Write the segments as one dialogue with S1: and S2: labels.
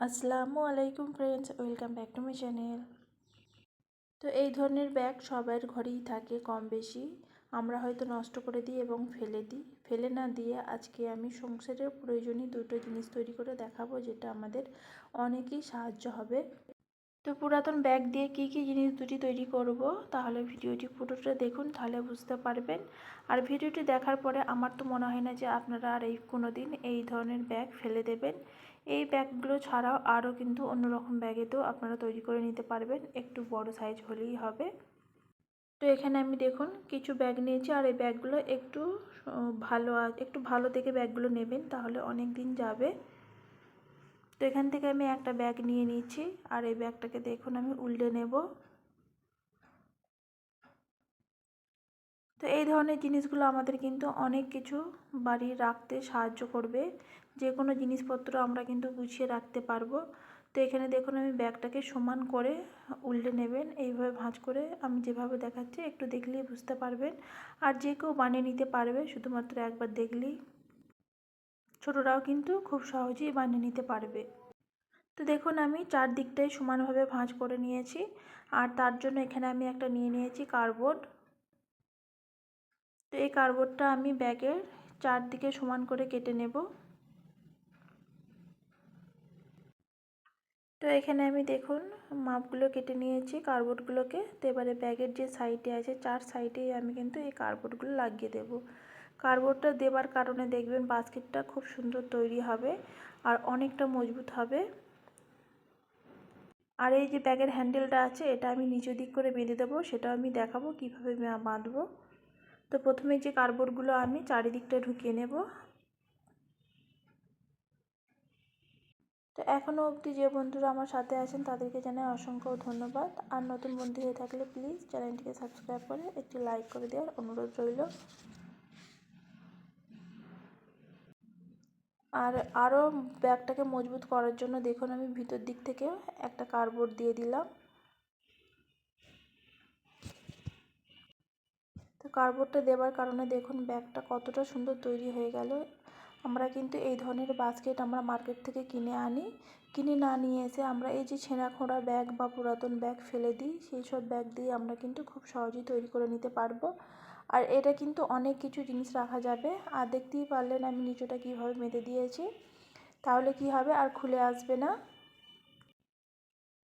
S1: আসসালামু আলাইকুম friends, welcome back to my channel. তো এই ধরনের ব্যাগ সবার ঘরেই থাকে কম বেশি। আমরা হয়তো নষ্ট করে দিই এবং ফেলে দিই। ফেলে না দিয়ে আজকে আমি সংসারের প্রয়োজনীয় দুটো জিনিস তৈরি করে দেখাবো, যেটা আমাদের অনেকই সাহায্য হবে। তো পুরাতন ব্যাগ দিয়ে কি কি জিনিস দুটি তৈরি করব, তাহলে ভিডিওটি পুরোটা দেখুন, তাহলে বুঝতে পারবেন। আর ভিডিওটি দেখার পরে আমার তো মনে হয় না যে আপনারা আর কোনো দিন এই ধরনের ব্যাগ ফেলে দেবেন। এই ব্যাগগুলো ছাড়াও আরও কিন্তু অন্যরকম ব্যাগেতেও আপনারা তৈরি করে নিতে পারবেন, একটু বড় সাইজ হলেই হবে। তো এখানে আমি দেখুন কিছু ব্যাগ নিয়েছি, আর এই ব্যাগগুলো একটু ভালো দেখে ব্যাগগুলো নেবেন, তাহলে অনেক দিন যাবে। তো এখান থেকে আমি একটা ব্যাগ নিয়ে নিচ্ছি, আর এই ব্যাগটাকে দেখুন আমি উল্টে নেব। তো এই ধরনের জিনিসগুলো আমাদের কিন্তু অনেক কিছু বাড়ি রাখতে সাহায্য করবে। যে কোনো জিনিসপত্র আমরা কিন্তু গুছিয়ে রাখতে পারবো। তো এখানে দেখুন আমি ব্যাগটাকে সমান করে উল্টে নেবেন, এইভাবে ভাঁজ করে আমি যেভাবে দেখাচ্ছি একটু দেখলেই বুঝতে পারবেন। আর যে কেউ বানিয়ে নিতে পারবে, শুধুমাত্র একবার দেখলেই। ছোটরাও কিন্তু খুব সহজেই বানিয়ে নিতে পারবে। তো দেখুন আমি চারদিকটাই সমানভাবে ভাঁজ করে নিয়েছি, আর তার জন্য এখানে আমি একটা নিয়ে নিয়েছি কার্ডবোর্ড। তো এই কার্ডবোর্ডটা আমি ব্যাগের চারদিকে সমান করে কেটে নেব। তো এখানে আমি দেখুন মাপগুলো কেটে নিয়েছি কার্ডবোর্ডগুলোকে। তো এবারে ব্যাগের যে সাইডে আছে, চার সাইডেই আমি কিন্তু এই কার্ডবোর্ডগুলো লাগিয়ে দেব। কার্ডবোর্ডটা দেবার কারণে দেখবেন বাস্কেটটা খুব সুন্দর তৈরি হবে আর অনেকটা মজবুত হবে। আর এই যে ব্যাগের হ্যান্ডেলটা আছে, এটা আমি নিচের দিক করে বেঁধে দেবো, সেটাও আমি দেখাবো কিভাবে বাঁধবো। তো প্রথমে যে কার্ডবোর্ডগুলো আমি চারিদিকটা ঢুকিয়ে নেব। তো এখনও অবধি যে বন্ধুরা আমার সাথে আছেন তাদেরকে জানাই অসংখ্য ধন্যবাদ। আর নতুন বন্ধু হয়ে থাকলে প্লিজ চ্যানেলটিকে সাবস্ক্রাইব করে একটি লাইক করে দেওয়ার অনুরোধ রইল। আর আরও ব্যাগটাকে মজবুত করার জন্য দেখুন আমি ভিতর দিক থেকে একটা কার্ডবোর্ড দিয়ে দিলাম। তো কার্ডবোর্ডটা দেওয়ার কারণে দেখুন ব্যাগটা কতটা সুন্দর তৈরি হয়ে গেল। আমরা কিন্তু এই ধরনের বাস্কেট আমরা মার্কেট থেকে কিনে না নিয়ে এসে আমরা এই যে ছেঁড়া খোঁড়া ব্যাগ বা পুরাতন ব্যাগ ফেলে দিই, সেই সব ব্যাগ দিয়ে আমরা কিন্তু খুব সহজেই তৈরি করে নিতে পারবো। আর এটা কিন্তু অনেক কিছু জিনিস রাখা যাবে। আর দেখতেই পারলেন আমি নিচটা কীভাবে বেঁধে দিয়েছি, তাহলে কি হবে আর খুলে আসবে না।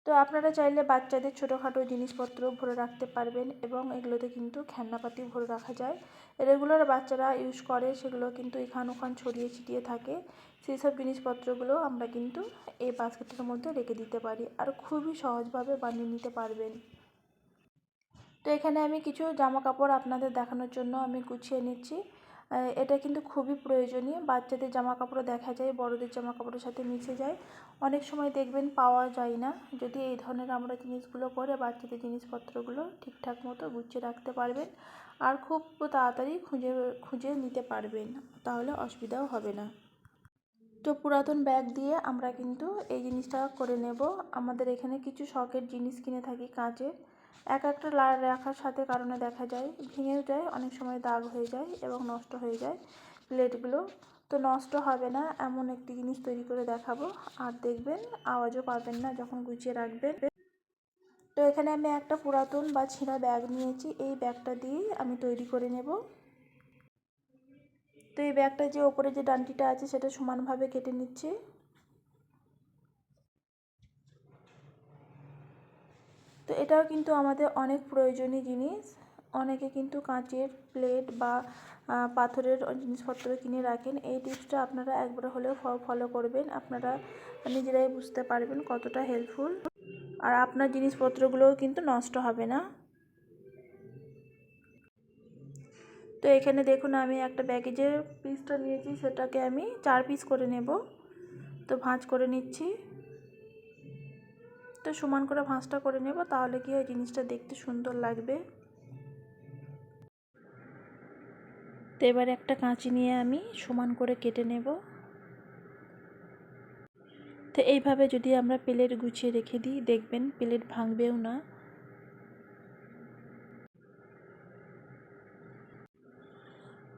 S1: তো আপনারা চাইলে বাচ্চাদের ছোটোখাটো জিনিসপত্র ভরে রাখতে পারবেন, এবং এগুলোতে কিন্তু খেলনাপাতি ভরে রাখা যায়। রেগুলার বাচ্চারা ইউজ করে, সেগুলো কিন্তু এখান ওখান ছড়িয়ে ছিটিয়ে থাকে, সেই সব জিনিসপত্রগুলো আমরা কিন্তু এই বাস্কেটের মধ্যে রেখে দিতে পারি, আর খুবই সহজভাবে বানিয়ে নিতে পারবেন। তো এখানে আমি কিছু জামা কাপড় আপনাদের দেখানোর জন্য আমি গুছিয়ে নিচ্ছি। এটা কিন্তু খুবই প্রয়োজনীয়। বাচ্চাদের জামা কাপড় দেখা যায় বড়দের জামা কাপড়ের সাথে মিশে যায়, অনেক সময় দেখবেন পাওয়া যায় না। যদি এই ধরনের আমরা জিনিসগুলো করে বাচ্চাদের জিনিসপত্রগুলো ঠিকঠাক মতো গুছিয়ে রাখতে পারবেন, আর খুব তাড়াতাড়ি খুঁজে নিতে পারবেন, তাহলে অসুবিধাও হবে না। তো পুরাতন ব্যাগ দিয়ে আমরা কিন্তু এই জিনিসটা করে নেব। আমাদের এখানে কিছু শখের জিনিস কিনে থাকি কাঁচের, একটা রাখার সাথে কারণে দেখা যায় ভেঙেও যায়, অনেক সময় দাগ হয়ে যায় এবং নষ্ট হয়ে যায় প্লেটগুলো। তো নষ্ট হবে না এমন একটি জিনিস তৈরি করে দেখাবো, আর দেখবেন আওয়াজও পাবেন না যখন গুছিয়ে রাখবেন। তো এখানে আমি একটা পুরাতন বা ছেঁড়া ব্যাগ নিয়েছি, এই ব্যাগটা দিয়েই আমি তৈরি করে নেব। তো এই ব্যাগটা যে ওপরে যে ডান্ডিটা আছে সেটা সমানভাবে কেটে নিচ্ছি। তো এটাও কিন্তু আমাদের অনেক প্রয়োজনীয় জিনিস। অনেকে কিন্তু কাঁচের প্লেট বা পাথরের জিনিসপত্র কিনে রাখেন। এই টিপসটা আপনারা একবার হলেও ফলো করবেন, আপনারা নিজেরাই বুঝতে পারবেন কতটা হেল্পফুল, আর আপনার জিনিসপত্রগুলোও কিন্তু নষ্ট হবে না। তো এখানে দেখুন আমি একটা ব্যাগে যে পিসটা নিয়েছি সেটাকে আমি 4 পিস করে নেব। তো ভাঁজ করে নিচ্ছি। তো সমান করে ভাঁজটা করে নেব, তাহলে কি হয় জিনিসটা দেখতে সুন্দর লাগবে। তো এবার একটা কাঁচি নিয়ে আমি সমান করে কেটে নেব। তো এইভাবে যদি আমরা প্লেট গুছিয়ে রেখে দিই, দেখবেন প্লেট ভাঙবেও না।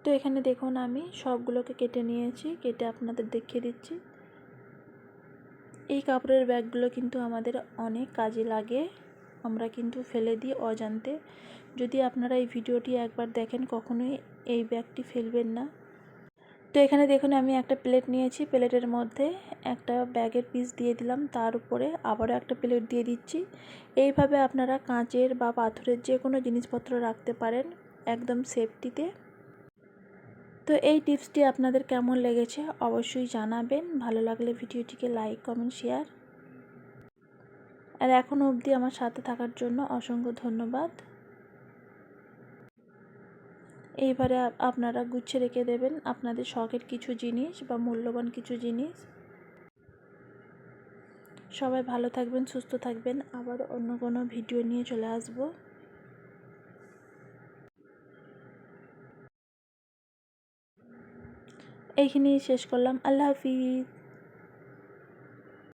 S1: তো এখানে দেখুন আমি সবগুলোকে কেটে নিয়েছি, কেটে আপনাদের দেখিয়ে দিচ্ছি। এই কাপড়ের ব্যাগগুলো কিন্তু আমাদের অনেক কাজে লাগে, আমরা কিন্তু ফেলে দিই অজান্তে। যদি আপনারা এই ভিডিওটি একবার দেখেন কখনোই এই ব্যাগটি ফেলবেন না। তো এখানে দেখুন আমি একটা প্লেট নিয়েছি, প্লেটের মধ্যে একটা ব্যাগের পিস দিয়ে দিলাম, তার উপরে আবারও একটা প্লেট দিয়ে দিচ্ছি। এইভাবে আপনারা কাঁচের বা পাথরের যে কোনো জিনিসপত্র রাখতে পারেন একদম সেফটিতে। তো এই টিপসটি আপনাদের কেমন লেগেছে অবশ্যই জানাবেন। ভালো লাগলে ভিডিওটিকে লাইক কমেন্ট শেয়ার, আর এখনও অবধি আমার সাথে থাকার জন্য অসংখ্য ধন্যবাদ। এইবারে আপনারা গুছিয়ে রেখে দেবেন আপনাদের শখের কিছু জিনিস বা মূল্যবান কিছু জিনিস। সবাই ভালো থাকবেন, সুস্থ থাকবেন, আবার অন্য কোনো ভিডিও নিয়ে চলে আসব। এইখানেই শেষ করলাম। আল্লাহ হাফিজ।